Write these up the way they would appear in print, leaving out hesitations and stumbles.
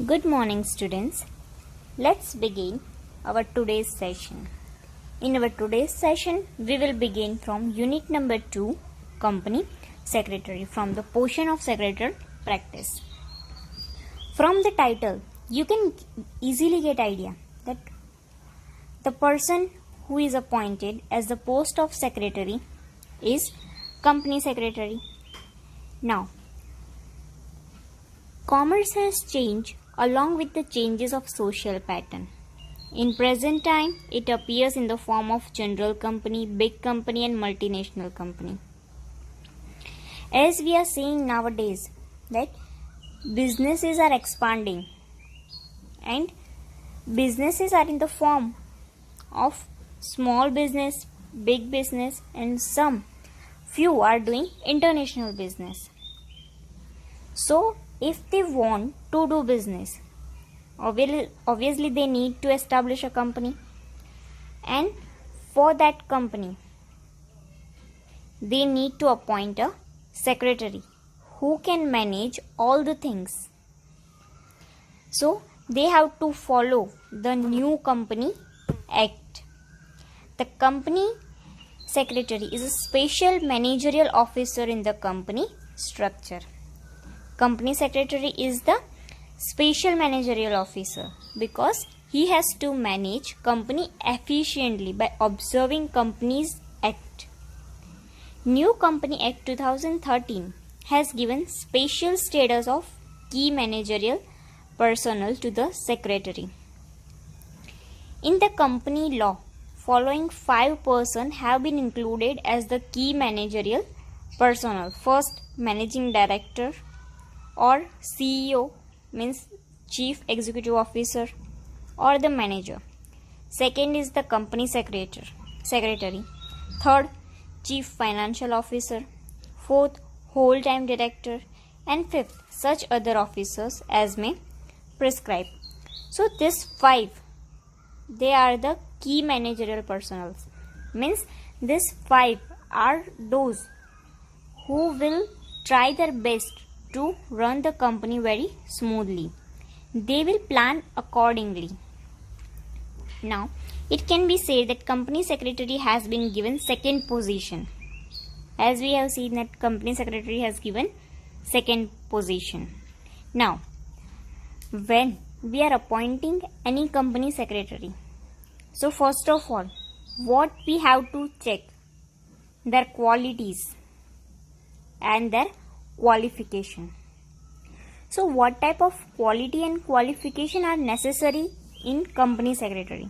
Good morning, students. Let's begin our today's session. In our today's session, we will begin from unit number 2, Company Secretary, from the portion of Secretarial Practice. From the title, you can easily get idea that the person who is appointed as the post of secretary is Company Secretary. Now, commerce has changed along with the changes of social pattern. In present time, it appears in the form of general company, big company and multinational company. As we are seeing nowadays that businesses are expanding and businesses are in the form of small business, big business and some few are doing international business. So, if they want to do business, obviously they need to establish a company, and for that company they need to appoint a secretary who can manage all the things. So they have to follow the new Company Act. The company secretary is a special managerial officer in the company structure. Company secretary is the special managerial officer because he has to manage company efficiently by observing Companies Act. New Company Act 2013 has given special status of key managerial personnel to the secretary. In the company law, following 5 persons have been included as the key managerial personnel. First, managing director or CEO, means Chief Executive Officer, or the manager. Second is the company secretary. Third, Chief Financial Officer. Fourth, whole-time director. And fifth, such other officers as may prescribe. So these 5, they are the key managerial personnel. Means these 5 are those who will try their best to run the company very smoothly. They will plan accordingly. Now, it can be said that company secretary has been given second position. As we have seen that company secretary has given second position. Now, when we are appointing any company secretary, so first of all, what we have to check? Their qualities and their qualification. So what type of quality and qualification are necessary in company secretary?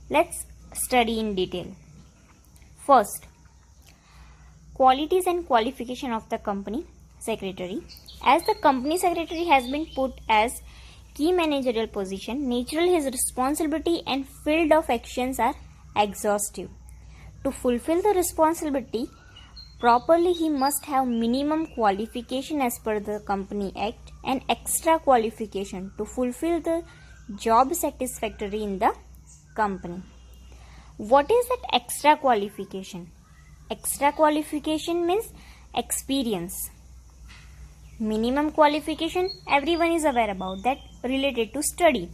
Let's study in detail. First, qualities and qualification of the company secretary. As the company secretary has been put as key managerial position, naturally his responsibility and field of actions are exhaustive. To fulfill the responsibility properly, he must have minimum qualification as per the Company Act and extra qualification to fulfill the job satisfactorily in the company. What is that extra qualification? Extra qualification means experience. Minimum qualification, everyone is aware about that, related to study.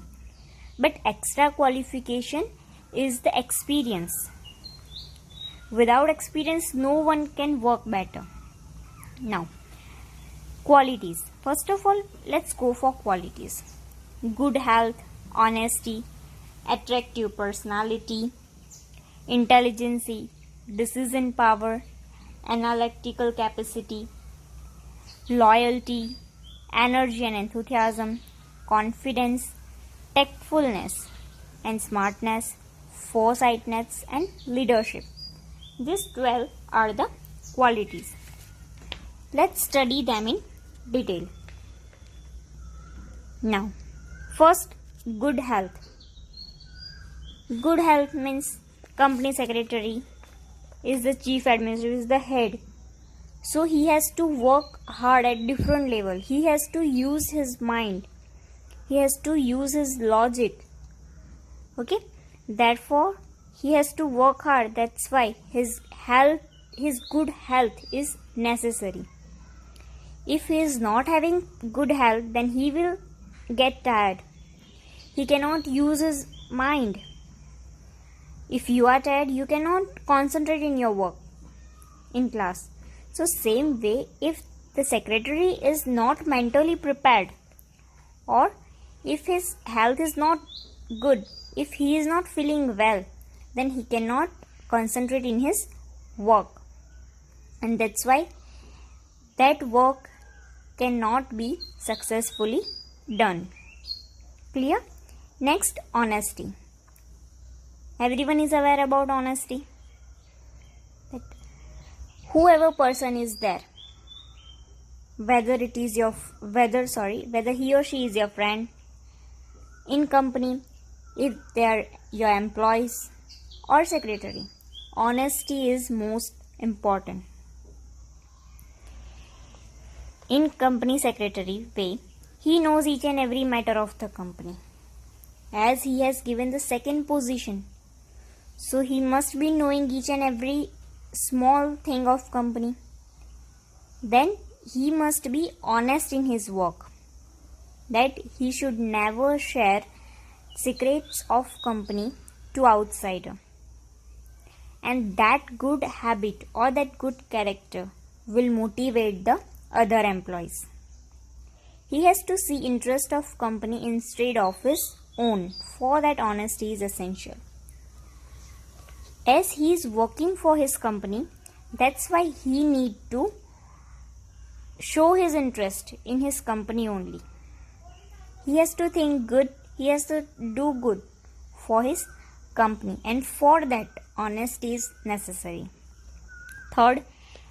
But extra qualification is the experience. Without experience, no one can work better. Now, qualities. First of all, let's go for qualities. Good health, honesty, attractive personality, intelligence, decision power, analytical capacity, loyalty, energy and enthusiasm, confidence, tactfulness and smartness, foresightness and leadership. These 12 are the qualities. Let's study them in detail. Now, first, good health. Good health means company secretary is the chief administrator, is the head. So he has to work hard at different level. He has to use his mind. He has to use his logic. Okay? Therefore, he has to work hard. That's why his good health is necessary. If he is not having good health, then he will get tired. He cannot use his mind. If you are tired, you cannot concentrate in your work in class. So same way, if the secretary is not mentally prepared, or if his health is not good, if he is not feeling well, then he cannot concentrate in his work, and that's why that work cannot be successfully done. Clear? Next, honesty. Everyone is aware about honesty. That whoever person is there, whether he or she is your friend in company, if they are your employees or secretary, honesty is most important. In company secretary way, he knows each and every matter of the company, as he has given the second position. So he must be knowing each and every small thing of company. Then he must be honest in his work, that he should never share secrets of company to outsider. And that good habit or that good character will motivate the other employees. He has to see interest of company instead of his own. For that, honesty is essential. As he is working for his company, that's why he need to show his interest in his company only. He has to think good, he has to do good for his company, and for that, honesty is necessary. Third,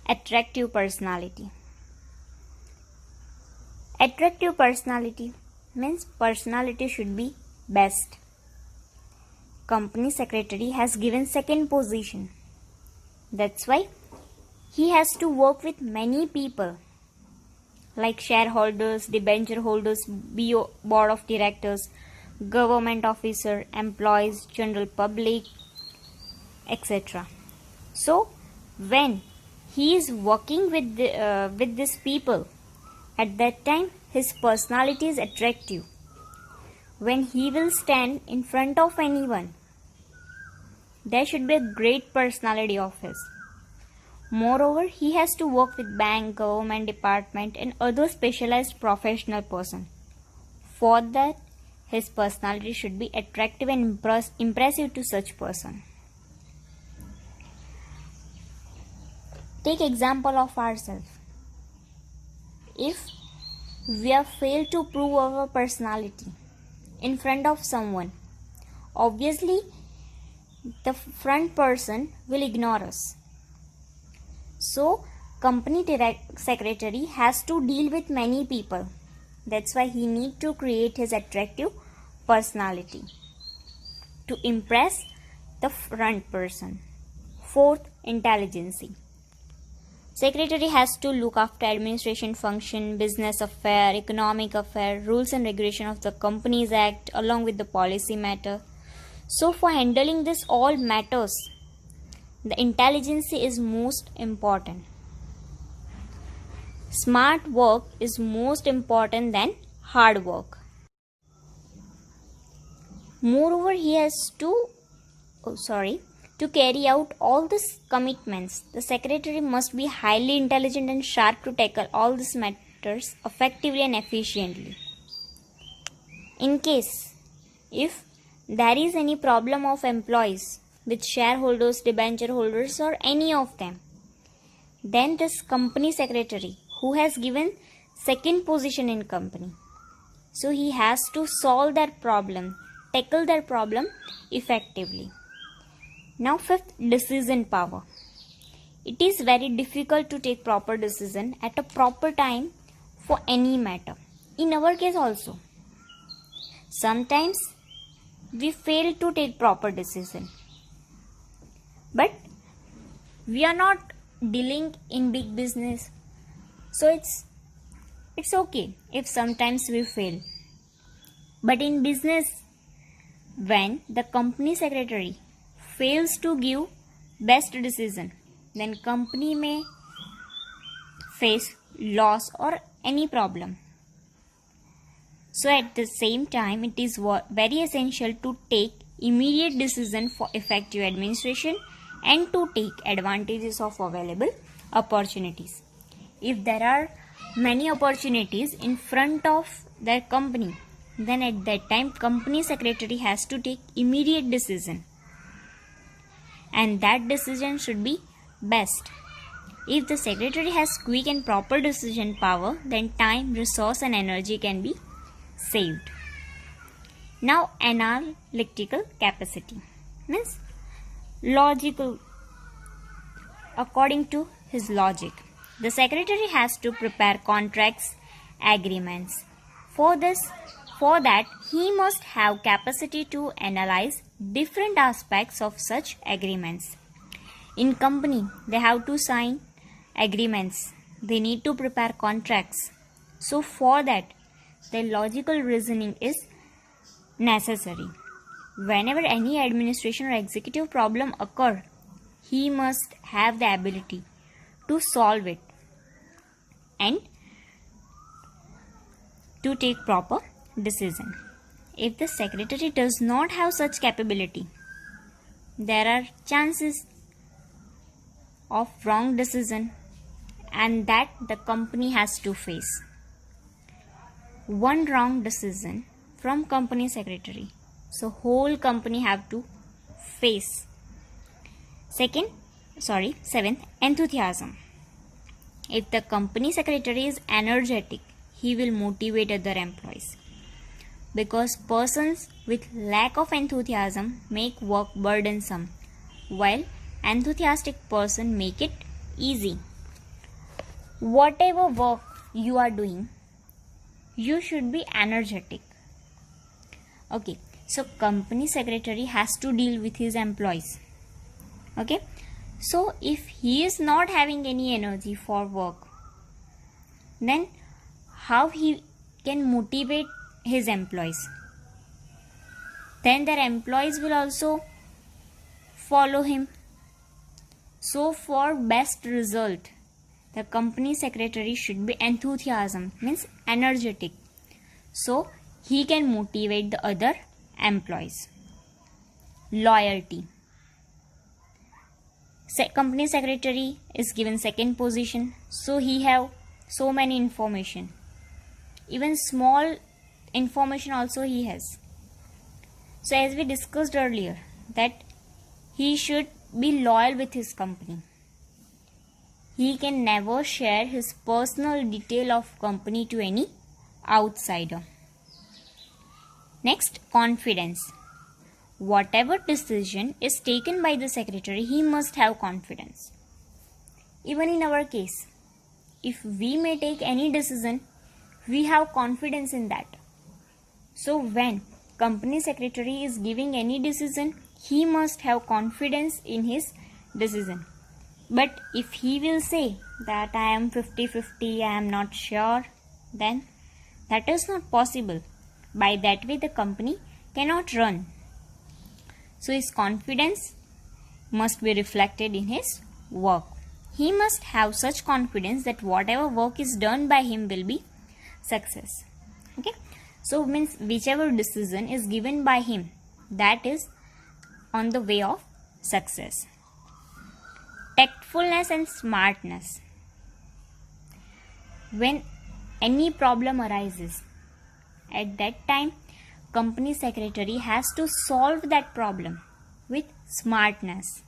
attractive personality. Attractive personality means personality should be best. Company secretary has given second position. That's why he has to work with many people like shareholders, debenture holders, BO, board of directors, government officer, employees, general public, etc. So when he is working with these people, at that time his personality is attractive. When he will stand in front of anyone, there should be a great personality of his. Moreover, he has to work with bank, government department and other specialized professional person. For that, his personality should be attractive and impressive to such person. Take example of ourselves. If we have failed to prove our personality in front of someone, obviously the front person will ignore us. So company secretary has to deal with many people. That's why he need to create his attractive personality to impress the front person. Fourth, intelligence. Secretary has to look after administration function, business affair, economic affair, rules and regulation of the Companies Act along with the policy matter. So for handling this all matters, the intelligence is most important. Smart work is most important than hard work. Moreover, he has to carry out all these commitments. The secretary must be highly intelligent and sharp to tackle all these matters effectively and efficiently. In case if there is any problem of employees with shareholders, debenture holders or any of them, then this company secretary who has given second position in company, so he has to solve that problem, tackle that problem effectively. Now fifth, decision power. It is very difficult to take proper decision at a proper time for any matter. In our case also, sometimes we fail to take proper decision. But we are not dealing in big business, so it's okay if sometimes we fail. But in business, when the company secretary fails to give best decision, then company may face loss or any problem. So at the same time, it is very essential to take immediate decision for effective administration and to take advantages of available opportunities. If there are many opportunities in front of their company, then at that time company secretary has to take immediate decision, and that decision should be best. If the secretary has quick and proper decision power, then time, resource and energy can be saved. Now, analytical capacity means logical. According to his logic, the secretary has to prepare contracts, agreements. For that, he must have capacity to analyze different aspects of such agreements. In company, they have to sign agreements. They need to prepare contracts. So for that, the logical reasoning is necessary. Whenever any administration or executive problem occur, he must have the ability to solve it and to take proper decision. If the secretary does not have such capability, there are chances of wrong decision, and that the company has to face. One wrong decision from company secretary, so whole company have to face. Seventh, enthusiasm. If the company secretary is energetic, he will motivate other employees, because persons with lack of enthusiasm make work burdensome, while enthusiastic person make it easy. Whatever work you are doing, you should be energetic. Okay, so company secretary has to deal with his employees. Okay, so if he is not having any energy for work, then how he can motivate his employees? Then their employees will also follow him. So for best result, the company secretary should be enthusiasm, means energetic, so he can motivate the other employees. Loyalty. Company secretary is given second position, so he have so many information. Even small information also he has. So as we discussed earlier, that he should be loyal with his company. He can never share his personal detail of company to any outsider. Next, confidence. Whatever decision is taken by the secretary, he must have confidence. Even in our case, if we may take any decision, we have confidence in that. So when company secretary is giving any decision, he must have confidence in his decision. But if he will say that I am 50-50, I am not sure, then that is not possible. By that way, the company cannot run. So his confidence must be reflected in his work. He must have such confidence that whatever work is done by him will be success. Okay, so means whichever decision is given by him, that is on the way of success. Tactfulness and smartness. When any problem arises, at that time company secretary has to solve that problem with smartness.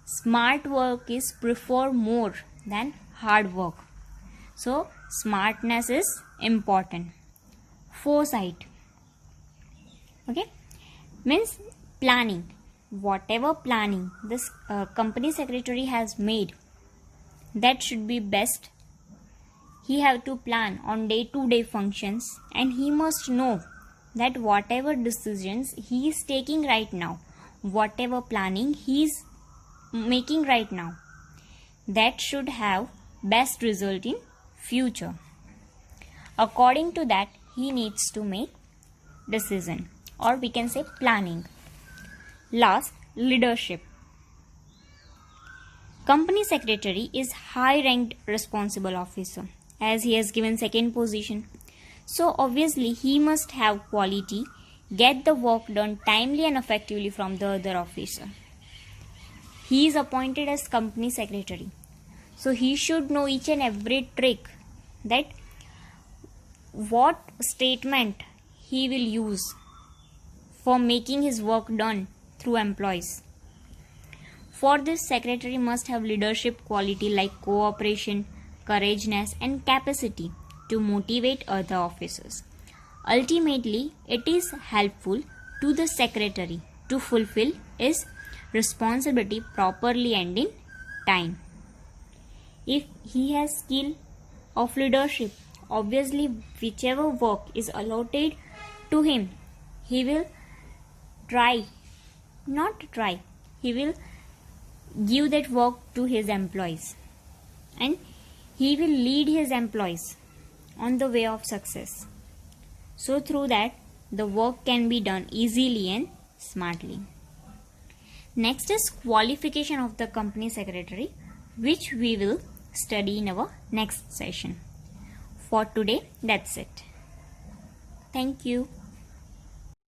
Smart work is preferred more than hard work. So smartness is important. Foresight. Okay, means planning. Whatever planning this company secretary has made, that should be best. He have to plan on day-to-day functions, and he must know that whatever decisions he is taking right now, whatever planning he is making right now, that should have best result in future. According to that, he needs to make decision, or we can say planning. Last, leadership. Company secretary is high ranked responsible officer, as he has given second position. So obviously he must have quality, get the work done timely and effectively from the other officer. He is appointed as company secretary. So he should know each and every trick, that what statement he will use for making his work done through employees. For this, secretary must have leadership quality like cooperation, courageousness and capacity to motivate other officers. Ultimately, it is helpful to the secretary to fulfill his responsibility properly and in time. If he has skill of leadership, obviously whichever work is allotted to him, he will he will give that work to his employees, and he will lead his employees on the way of success. So through that, the work can be done easily and smartly. Next is qualification of the company secretary, which we will study in our next session. For today, that's it. Thank you.